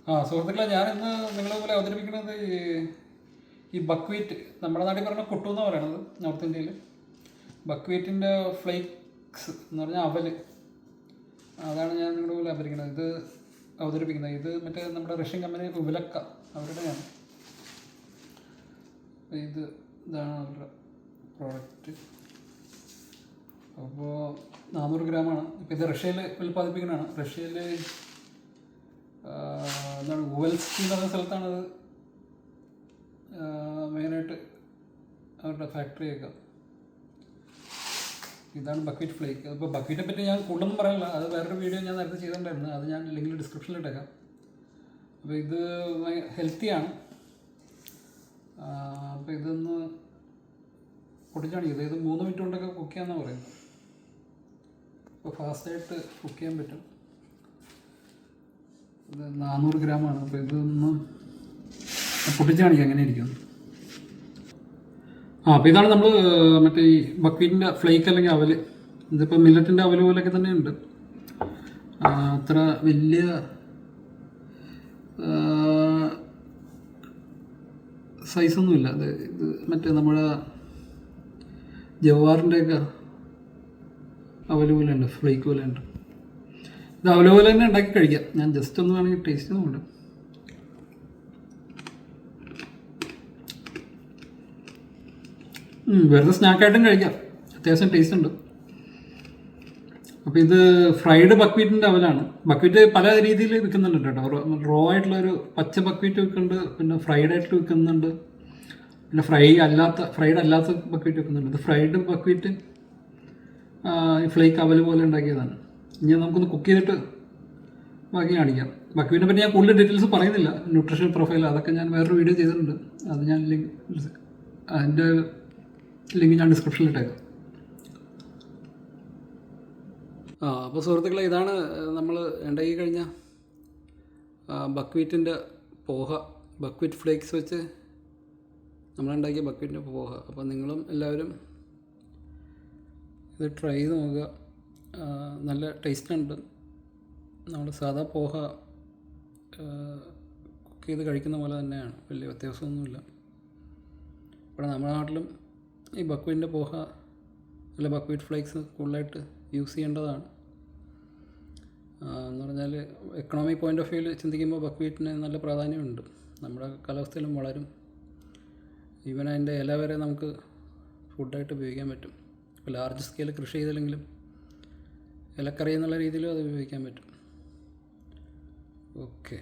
സുഹൃത്തുക്കളെ, ഞാനിന്ന് നിങ്ങളെ പോലെ അവതരിപ്പിക്കുന്നത് ഈ ബക്ക്വീറ്റ്, നമ്മുടെ നാട്ടിൽ പറയുന്ന കുട്ടു എന്ന് പറയണത്, നോർത്ത് ഇന്ത്യയിൽ ബക്ക്വീറ്റിൻ്റെ ഫ്ലേക്സ് എന്ന് പറഞ്ഞാൽ അവല്. അതാണ് ഞാൻ നിങ്ങളുടെ പോലെ അവതരിപ്പിക്കുന്നത്. ഇത് മറ്റേ നമ്മുടെ റഷ്യൻ കമ്പനി ഉബലക്ക അവരുടെയാണ്. ഇതാണ് അവരുടെ പ്രോഡക്റ്റ്. അപ്പോൾ 400 ഗ്രാമാണ്. ഇപ്പോൾ ഇത് റഷ്യയിൽ ഉൽപ്പാദിപ്പിക്കുന്നതാണ്. റഷ്യയിൽ എന്താണ് ഉവൽസ്കി എന്ന് പറയുന്ന സ്ഥലത്താണത് മെയിനായിട്ട് അവരുടെ ഫാക്ടറിയൊക്കെ. ഇതാണ് ബക്ക്വീറ്റ് ഫ്ലേക്ക്. അപ്പോൾ ബക്ക്വീറ്റിനെ പറ്റി ഞാൻ കൂടുതലൊന്നും പറയാനില്ല, അത് വേറൊരു വീഡിയോ ഞാൻ നേരത്തെ ചെയ്തിട്ടുണ്ടായിരുന്നു, അത് ഞാൻ ലിങ്കിൽ ഡിസ്ക്രിപ്ഷനിൽ ഇട്ടേക്കാം. അപ്പോൾ ഇത് ഹെൽത്തിയാണ്. അപ്പോൾ ഇതൊന്ന് പൊട്ടിച്ചാണിത്. ഇത് 3 മിനിറ്റ് കൊണ്ടൊക്കെ കുക്ക് ചെയ്യാമെന്നാണ് പറയുന്നത്. അപ്പോൾ ഫാസ്റ്റായിട്ട് കുക്ക് ചെയ്യാൻ പറ്റും. ഇത് 400 ഗ്രാമാണ്. അപ്പോൾ ഇതൊന്ന് പൊട്ടിച്ച് കാണിക്കാം എങ്ങനെ ഇരിക്കുന്നു. അപ്പോൾ ഇതാണ് നമ്മൾ മറ്റേ ഈ ബക്ക്വീറ്റിൻ്റെ ഫ്ലേക്ക് അല്ലെങ്കിൽ അവല്. ഇതിപ്പോൾ മില്ലറ്റിൻ്റെ അവല് പോലെയൊക്കെ തന്നെ ഉണ്ട്. അത്ര വലിയ സൈസൊന്നുമില്ല. ഇത് മറ്റേ നമ്മുടെ ജവാറിൻ്റെയൊക്കെ അവല് പോലെ ഉണ്ട്, ഫ്ലേക്ക് പോലെ ഉണ്ട്. ഇത് അവല് പോലെ തന്നെ ഉണ്ടാക്കി കഴിക്കാം. ഞാൻ ജസ്റ്റ് ഒന്ന് വേണമെങ്കിൽ ടേസ്റ്റ് ചെയ്യുന്നുണ്ട്. വെറുതെ സ്നാക്കായിട്ടും കഴിക്കാം, അത്യാവശ്യം ടേസ്റ്റ് ഉണ്ട്. അപ്പോൾ ഇത് ഫ്രൈഡ് ബക്ക്വീറ്റിൻ്റെ അവലാണ്. ബക്ക്വീറ്റ് പല രീതിയിൽ വിൽക്കുന്നുണ്ട് കേട്ടോ. റോ ആയിട്ടുള്ളൊരു പച്ച ബക്ക്വീറ്റ് വിൽക്കുന്നുണ്ട്, പിന്നെ ഫ്രൈഡ് ആയിട്ട് വിൽക്കുന്നുണ്ട്, പിന്നെ ഫ്രൈഡ് അല്ലാത്ത ബക്ക്വീറ്റ് വെക്കുന്നുണ്ട്. ഇത് ഫ്രൈഡ് ബക്ക്വീറ്റ് ഫ്ലേക്ക് അവല് പോലെ ഉണ്ടാക്കിയതാണ്. ഇനി നമുക്കൊന്ന് കുക്ക് ചെയ്തിട്ട് ബാക്കി കാണിക്കാം. ബക്ക്വീറ്റിനെ പറ്റി ഞാൻ കൂടുതൽ ഡീറ്റെയിൽസ് പറയുന്നില്ല. ന്യൂട്രീഷൻ പ്രൊഫൈൽ അതൊക്കെ ഞാൻ വേറൊരു വീഡിയോ ചെയ്തിട്ടുണ്ട്, അത് ഞാൻ അതിൻ്റെ ലിങ്ക് ഞാൻ ഡിസ്ക്രിപ്ഷനിൽ ഇട്ടേക്കാം. അപ്പോൾ സുഹൃത്തുക്കളെ, ഇതാണ് നമ്മൾ ഉണ്ടാക്കി കഴിഞ്ഞ ബക്ക്വീറ്റിൻ്റെ പോഹ, ബക്ക്വീറ്റ് ഫ്ലേക്സ് വെച്ച് നമ്മളുണ്ടാക്കിയ ബക്ക്വീറ്റിൻ്റെ പോഹ. അപ്പോൾ നിങ്ങളും എല്ലാവരും ഇത് ട്രൈ ചെയ്ത് നോക്കുക. നല്ല ടേസ്റ്റ് ഉണ്ട്. നമ്മൾ സാധാ പോഹ കുക്ക് ചെയ്ത് കഴിക്കുന്ന പോലെ തന്നെയാണ്, വലിയ വ്യത്യാസമൊന്നുമില്ല. ഇവിടെ നമ്മുടെ നാട്ടിലും ഈ ബക്ക്വീറ്റിൻ്റെ പോഹ അല്ല ബക്ക്വീറ്റ് ഫ്ലേക്സ് കൂടുതലായിട്ട് യൂസ് ചെയ്യേണ്ടതാണ്. എന്ന് പറഞ്ഞാൽ എക്കണോമിക് പോയിൻ്റ് ഓഫ് വ്യൂവിൽ ചിന്തിക്കുമ്പോൾ ബക്ക്വീറ്റിന് നല്ല പ്രാധാന്യമുണ്ട്. നമ്മുടെ കാലാവസ്ഥയിലും വളരും. ഈവൻ അതിൻ്റെ ഇല വരെ നമുക്ക് ഫുഡായിട്ട് ഉപയോഗിക്കാൻ പറ്റും. ഇപ്പോൾ ലാർജ് സ്കെയിൽ കൃഷി ചെയ്തില്ലെങ്കിലും ഇലക്കറി എന്നുള്ള രീതിയിലും അത് ഉപയോഗിക്കാൻ പറ്റും. ഓക്കെ.